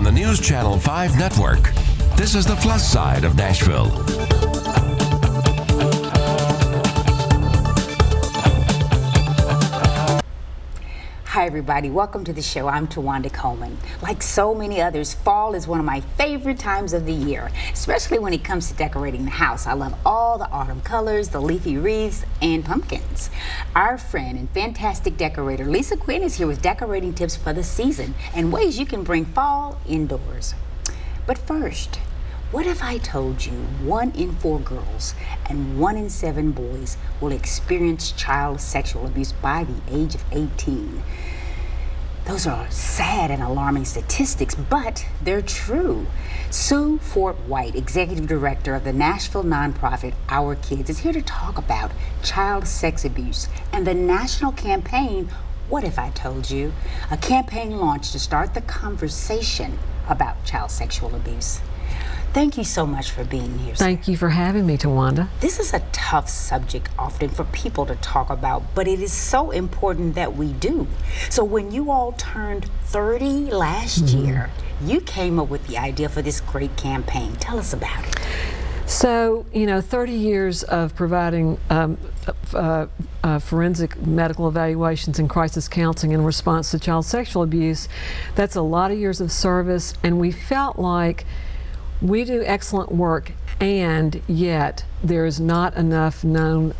on the News Channel 5 network. This is the plus side of Nashville. Hi everybody, welcome to the show. I'm Tawanda Coleman. Like so many others, fall is one of my favorite times of the year, especially when it comes to decorating the house. I love all the autumn colors, the leafy wreaths, and pumpkins. Our friend and fantastic decorator Lisa Quinn is here with decorating tips for the season and ways you can bring fall indoors. But first, what if I told you 1 in 4 girls and 1 in 7 boys will experience child sexual abuse by the age of 18? Those are sad and alarming statistics, but they're true. Sue Fort White, executive director of the Nashville nonprofit Our Kids, is here to talk about child sex abuse and the national campaign, What If I Told You? A campaign launched to start the conversation about child sexual abuse. Thank you so much for being here. Thank you for having me, Tawanda. This is a tough subject often for people to talk about, but it is so important that we do. So when you all turned 30 last year, you came up with the idea for this great campaign. Tell us about it. So, 30 years of providing forensic medical evaluations and crisis counseling in response to child sexual abuse, that's a lot of years of service, and we felt like we do excellent work, and yet there is not enough known,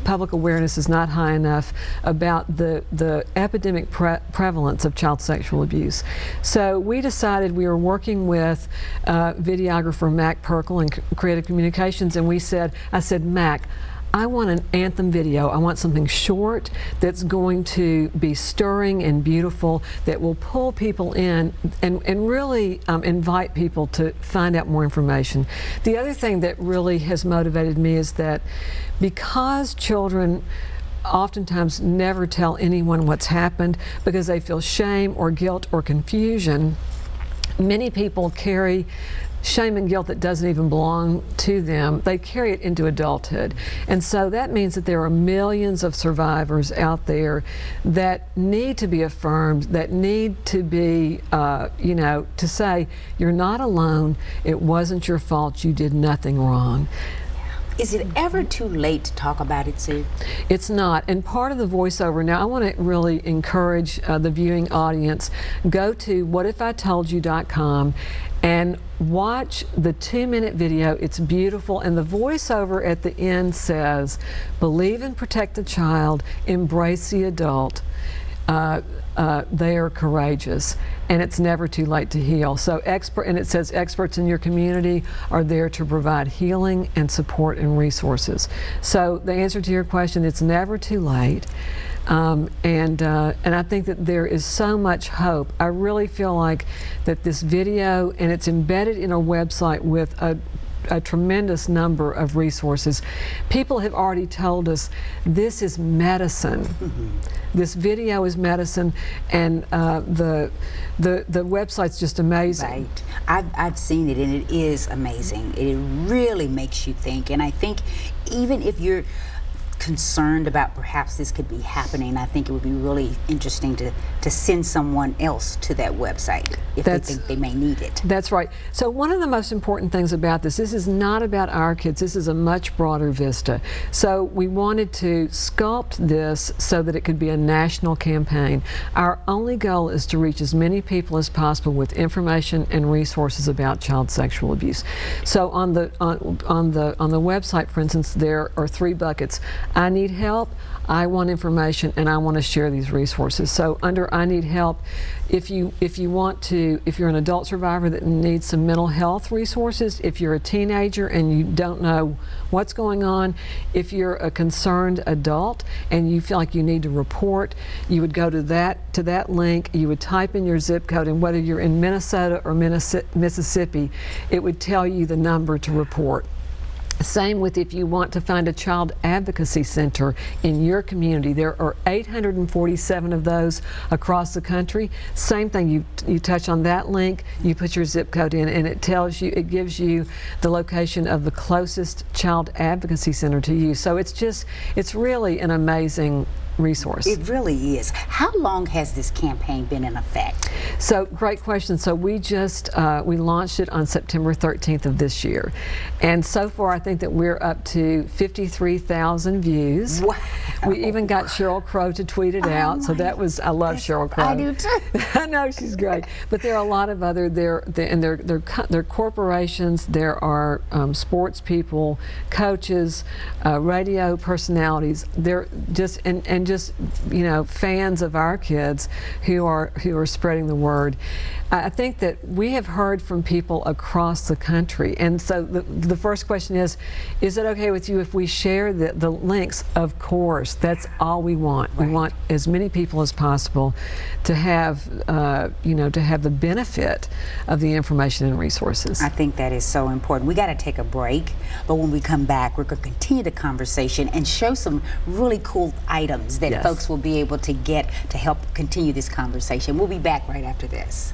public awareness is not high enough about the epidemic prevalence of child sexual abuse. So we decided, we were working with videographer Mac Perkle and Creative Communications, and I said, Mac, I want an anthem video. I want something short that's going to be stirring and beautiful, that will pull people in and really invite people to find out more information. The other thing that really has motivated me is that because children oftentimes never tell anyone what's happened because they feel shame or guilt or confusion, many people carry shame and guilt that doesn't even belong to them. They carry it into adulthood. And so that means that there are millions of survivors out there that need to be affirmed, that need to be, to say, you're not alone, it wasn't your fault, you did nothing wrong. Is it ever too late to talk about it, Sue? It's not. And part of the voiceover, now I want to really encourage the viewing audience, go to whatifitoldyu.com and watch the 2-minute video. It's beautiful, and the voiceover at the end says, believe and protect the child, embrace the adult. They are courageous, and it's never too late to heal. So and it says experts in your community are there to provide healing and support and resources. So the answer to your question, it's never too late. And I think that there is so much hope. I really feel like that this video, and it's embedded in our website with a tremendous number of resources. People have already told us this is medicine. This video is medicine, and the website's just amazing. Right. I've seen it, and it is amazing. It really makes you think, and I think even if you're concerned about perhaps this could be happening, I think it would be really interesting to send someone else to that website if they think they may need it. That's right. So one of the most important things about this is not about our kids, this is a much broader vista. So we wanted to sculpt this so that it could be a national campaign. Our only goal is to reach as many people as possible with information and resources about child sexual abuse. So on the website, for instance, there are 3 buckets. I need help, I want information, and I want to share these resources. So under I need help, if you're an adult survivor that needs some mental health resources, if you're a teenager and you don't know what's going on, if you're a concerned adult and you feel like you need to report, you would go to that link, you would type in your zip code, and whether you're in Minnesota or Mississippi, it would tell you the number to report. Same with if you want to find a child advocacy center in your community. There are 847 of those across the country. Same thing, you touch on that link, you put your zip code in, and it gives you the location of the closest child advocacy center to you. So it's really an amazing resource. It really is. How long has this campaign been in effect? So, great question. So we just we launched it on September 13th of this year, and so far I think that we're up to 53,000 views. Wow. We even got Sheryl Crow to tweet it out, so that was, I love Sheryl Crow. I do too. I know, she's great. But there are a lot of other, they're corporations, there are sports people, coaches, radio personalities. They're just and just, you know, fans of our kids who are spreading the word. I think that we have heard from people across the country, and so the first question is it okay with you if we share the links? Of course, that's all we want. Right. We want as many people as possible to have, you know, to have the benefit of the information and resources. I think that is so important. We got to take a break, but when we come back, we're going to continue the conversation and show some really cool items that folks will be able to get to help continue this conversation. We'll be back right after this.